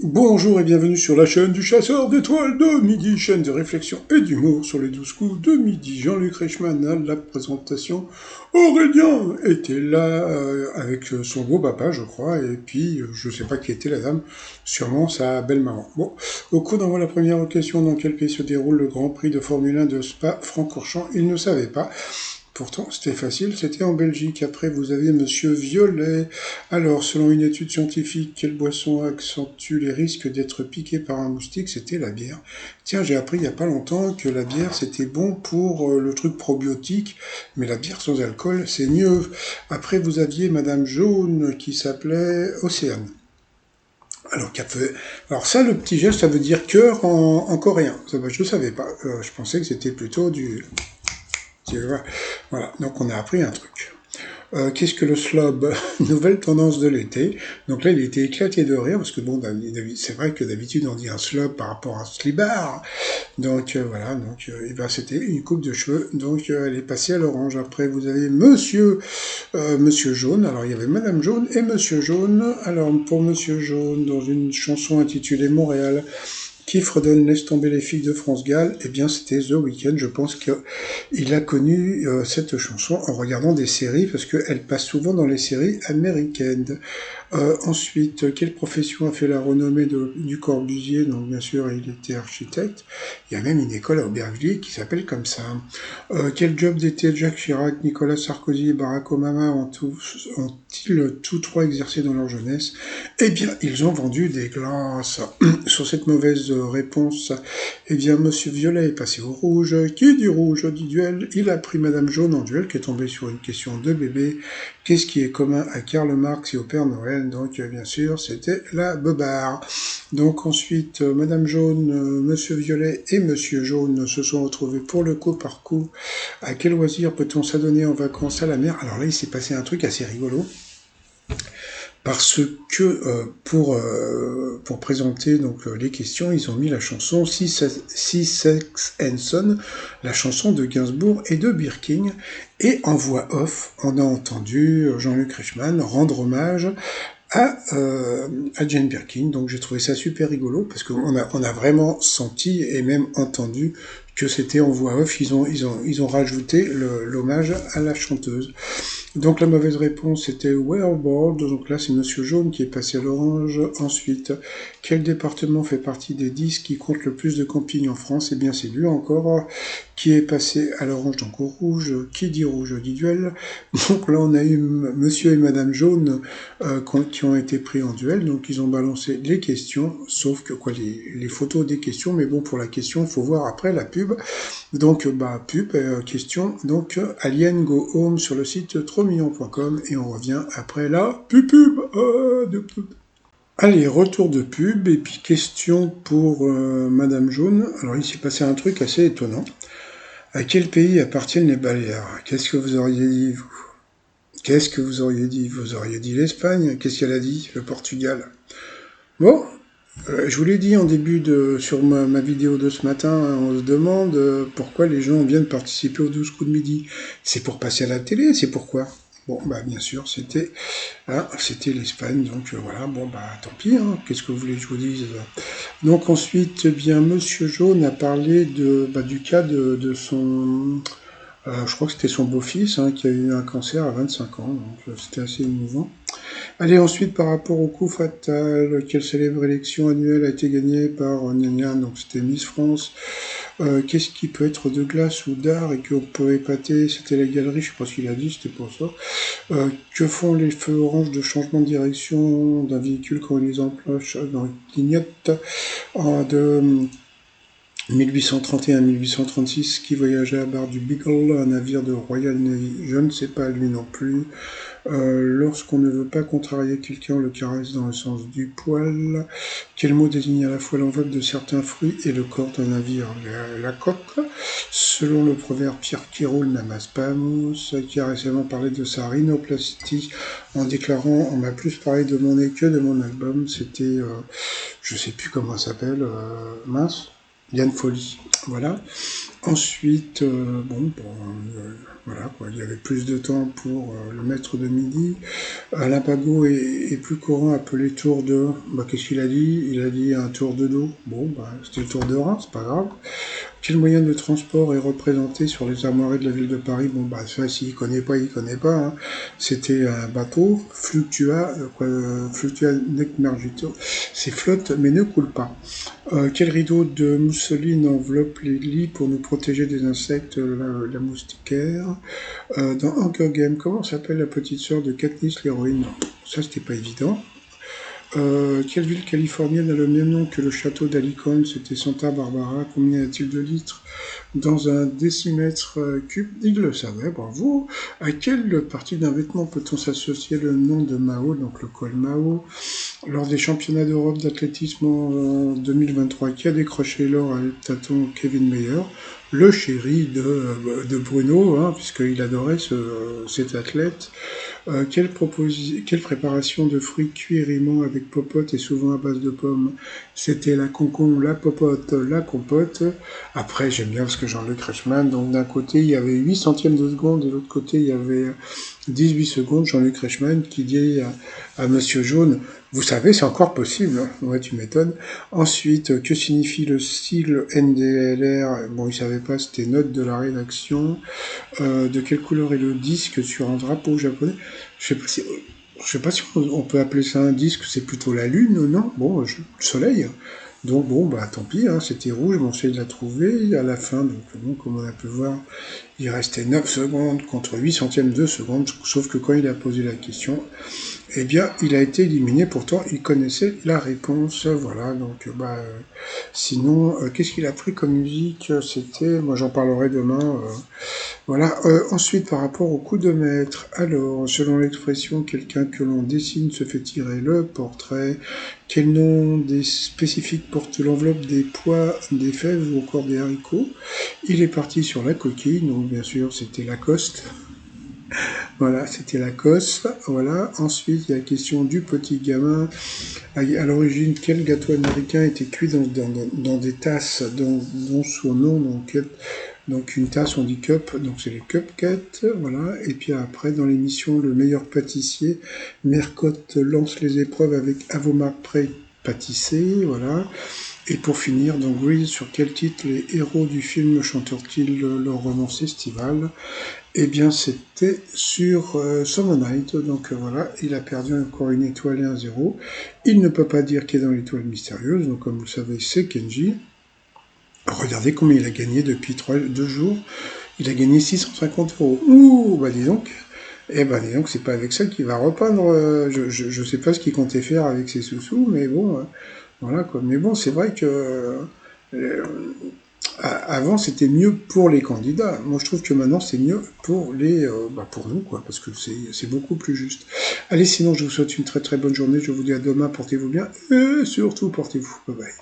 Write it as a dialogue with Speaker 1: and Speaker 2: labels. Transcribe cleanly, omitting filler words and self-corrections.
Speaker 1: Bonjour et bienvenue sur la chaîne du chasseur d'étoiles de midi, chaîne de réflexion et d'humour sur les 12 coups de midi. Jean-Luc Reichmann à la présentation. Aurélien était là avec son beau papa, je crois, et puis je sais pas qui était la dame, sûrement sa belle-maman. Bon, au cours d'envoi la première question, dans quel pays se déroule le Grand Prix de Formule 1 de Spa-Francorchamps, il ne savait pas. Pourtant, c'était facile, c'était en Belgique. Après, vous avez Monsieur Violet. Alors, selon une étude scientifique, quelle boisson accentue les risques d'être piqué par un moustique? C'était la bière. Tiens, j'ai appris il y a pas longtemps que la bière, c'était bon pour le truc probiotique, mais la bière sans alcool, c'est mieux. Après, vous aviez Madame Jaune qui s'appelait Océane. Alors, alors ça, le petit geste, ça veut dire cœur en coréen. Ça, je ne savais pas. Je pensais que c'était plutôt du... Voilà, donc on a appris un truc. Qu'est-ce que le slob? Nouvelle tendance de l'été. Donc là, il était éclaté de rire, parce que bon, c'est vrai que d'habitude, on dit un slob par rapport à un slibard. Donc voilà, donc et ben, c'était une coupe de cheveux. Donc elle est passée à l'orange. Après, vous avez Monsieur Jaune. Alors il y avait Madame Jaune et Monsieur Jaune. Alors pour Monsieur Jaune, dans une chanson intitulée Montréal, qui fredonne Laisse tomber les filles de France Gall, eh bien c'était The Weeknd. Je pense qu'il a connu cette chanson en regardant des séries, parce qu'elle passe souvent dans les séries américaines. Ensuite, quelle profession a fait la renommée du Corbusier? Donc bien sûr, il était architecte. Il y a même une école à Aubervilliers qui s'appelle comme ça. Quel job d'été Jacques Chirac, Nicolas Sarkozy et Barack Obama ont-ils tous trois exercé dans leur jeunesse? Eh bien, ils ont vendu des glaces. Sur cette mauvaise réponse, eh bien, Monsieur Violet est passé au rouge. Qui dit rouge dit duel. Il a pris Madame Jaune en duel, qui est tombée sur une question de bébé. Qu'est-ce qui est commun à Karl Marx et au Père Noël? Donc, bien sûr, c'était la beubare. Donc, ensuite, Madame Jaune, Monsieur Violet et Monsieur Jaune se sont retrouvés pour le coup par coup. À quel loisir peut-on s'adonner en vacances à la mer? Alors là, il s'est passé un truc assez rigolo, parce que pour présenter donc les questions, ils ont mis la chanson Six Sex and Son, la chanson de Gainsbourg et de Birkin, et en voix off, on a entendu Jean-Luc Reichmann rendre hommage à Jane Birkin. Donc j'ai trouvé ça super rigolo, parce qu'on a vraiment senti et même entendu que c'était en voix off. Ils ont rajouté l'hommage à la chanteuse. Donc la mauvaise réponse était Whereboard. Donc là c'est Monsieur Jaune qui est passé à l'orange. Ensuite, quel département fait partie des 10 qui comptent le plus de campings en France? Eh bien c'est lui encore qui est passé à l'orange, donc au rouge. Qui dit rouge dit duel. Donc là on a eu Monsieur et Madame Jaune qui ont été pris en duel. Donc ils ont balancé les questions, sauf que les photos des questions. Mais bon, pour la question, il faut voir après la pub. Donc, pub, question, donc, Alien Go Home sur le site trotsmignon.com, et on revient après la pub. Allez, retour de pub, et puis question pour Madame Jaune. Alors, il s'est passé un truc assez étonnant. À quel pays appartiennent les Baléares? Qu'est-ce que vous auriez dit, vous? Qu'est-ce que vous auriez dit? Vous auriez dit l'Espagne? Qu'est-ce qu'elle a dit? Le Portugal? Bon, je vous l'ai dit en début sur ma vidéo de ce matin, on se demande pourquoi les gens viennent participer aux 12 coups de midi. C'est pour passer à la télé, c'est pourquoi? Bon, bien sûr, c'était l'Espagne, donc voilà, bon, tant pis, hein, qu'est-ce que vous voulez que je vous dise? Donc ensuite, eh bien, Monsieur Jaune a parlé du cas de son... je crois que c'était son beau-fils, hein, qui a eu un cancer à 25 ans, donc c'était assez émouvant. Allez, ensuite, par rapport au coup fatal, quelle célèbre élection annuelle a été gagnée par Gna, donc c'était Miss France. Qu'est-ce qui peut être de glace ou d'art et qu'on peut épater? C'était la galerie, je sais pas ce qu'il a dit, c'était pour ça. Que font les feux orange de changement de direction d'un véhicule quand on les emploche dans le clignote de 1831-1836, qui voyageait à bord du Beagle, un navire de Royal Navy? Je ne sais pas, lui non plus. Lorsqu'on ne veut pas contrarier quelqu'un, on le caresse dans le sens du poil. Quel mot désigne à la fois l'enveloppe de certains fruits et le corps d'un navire? La coque. Selon le proverbe, Pierre qui roule n'amasse pas mousse, qui a récemment parlé de sa rhinoplastie en déclarant on m'a plus parlé de mon nez que de mon album. C'était, je sais plus comment ça s'appelle, mince. Diane Folly. Voilà. Ensuite, voilà, quoi, il y avait plus de temps pour le maître de midi. Alain Pagot est plus courant appelé tour de... Bah, qu'est-ce qu'il a dit? Il a dit un tour de dos. Bon, bah, c'était le tour de Reims, c'est pas grave. Quel moyen de transport est représenté sur les armoiries de la ville de Paris? Bon, bah, ça, s'il connaît pas, il connaît pas, hein. C'était un bateau, Fluctua Nec Mergito. C'est flotte, mais ne coule pas. Quel rideau de mousseline enveloppe les lits pour nous protéger des insectes, la moustiquaire? Dans Hunger Games, comment s'appelle la petite sœur de Katniss, l'héroïne? Ça, c'était pas évident. Quelle ville californienne a le même nom que le château d'Alicante? C'était Santa Barbara. Combien y a-t-il de litres dans un décimètre cube? Il le savait, bravo. À quelle partie d'un vêtement peut-on s'associer le nom de Mao, donc le col Mao? Lors des championnats d'Europe d'athlétisme en 2023, qui a décroché l'or à l'heptathlon? Kevin Mayer, le chéri de Bruno, hein, puisqu'il adorait cet athlète. Quelle préparation de fruits cuits rimant avec popote et souvent à base de pommes? C'était la concombre, la popote, la compote. Après, j'aime bien parce que Jean-Luc Reichmann, donc d'un côté, il y avait 8 centièmes de seconde, et de l'autre côté, il y avait 18 secondes. Jean-Luc Reichmann qui dit à Monsieur Jaune, vous savez, c'est encore possible. Hein. Ouais, tu m'étonnes. Ensuite, que signifie le sigle NDLR? Bon, il savait pas, c'était note de la rédaction. De quelle couleur est le disque sur un drapeau japonais? Je sais pas si on peut appeler ça un disque, c'est plutôt la lune, non? Bon, le soleil. Donc bon, bah tant pis, hein, c'était rouge, mais on essaie de la trouver à la fin. Donc bon, comme on a pu voir, il restait 9 secondes contre 8 centièmes de seconde, sauf que quand il a posé la question, eh bien, il a été éliminé. Pourtant, il connaissait la réponse. Voilà, donc sinon, qu'est-ce qu'il a pris comme musique? C'était, moi j'en parlerai demain. Voilà. Ensuite, par rapport au coup de maître, alors, selon l'expression, quelqu'un que l'on dessine se fait tirer le portrait. Quel nom des spécifiques porte l'enveloppe des pois, des fèves ou encore des haricots? Il est parti sur la coquille, donc bien sûr c'était Lacoste. Voilà, c'était Lacoste. Voilà. Ensuite, il y a la question du petit gamin. À l'origine, quel gâteau américain était cuit dans des tasses dont son nom, donc une tasse, on dit cup, donc c'est les cupcakes, voilà. Et puis après, dans l'émission Le meilleur pâtissier, Mercotte lance les épreuves avec Avomar Prey pâtissé, voilà. Et pour finir, dans Grease, sur quel titre les héros du film chantent-ils leur romance estivale? Eh bien, c'était sur Summer Night, donc voilà, il a perdu encore une étoile et un zéro. Il ne peut pas dire qu'il est dans l'étoile mystérieuse, donc comme vous le savez, c'est Kenji. Regardez combien il a gagné depuis 2 jours. Il a gagné 650 euros. Ouh, bah dis donc. Eh ben dis donc, c'est pas avec ça qu'il va repeindre. Je sais pas ce qu'il comptait faire avec ses sous-sous, mais bon, voilà quoi. Mais bon, c'est vrai que avant c'était mieux pour les candidats. Moi je trouve que maintenant c'est mieux pour pour nous quoi, parce que c'est beaucoup plus juste. Allez, sinon je vous souhaite une très très bonne journée. Je vous dis à demain. Portez-vous bien et surtout portez-vous. Bye bye.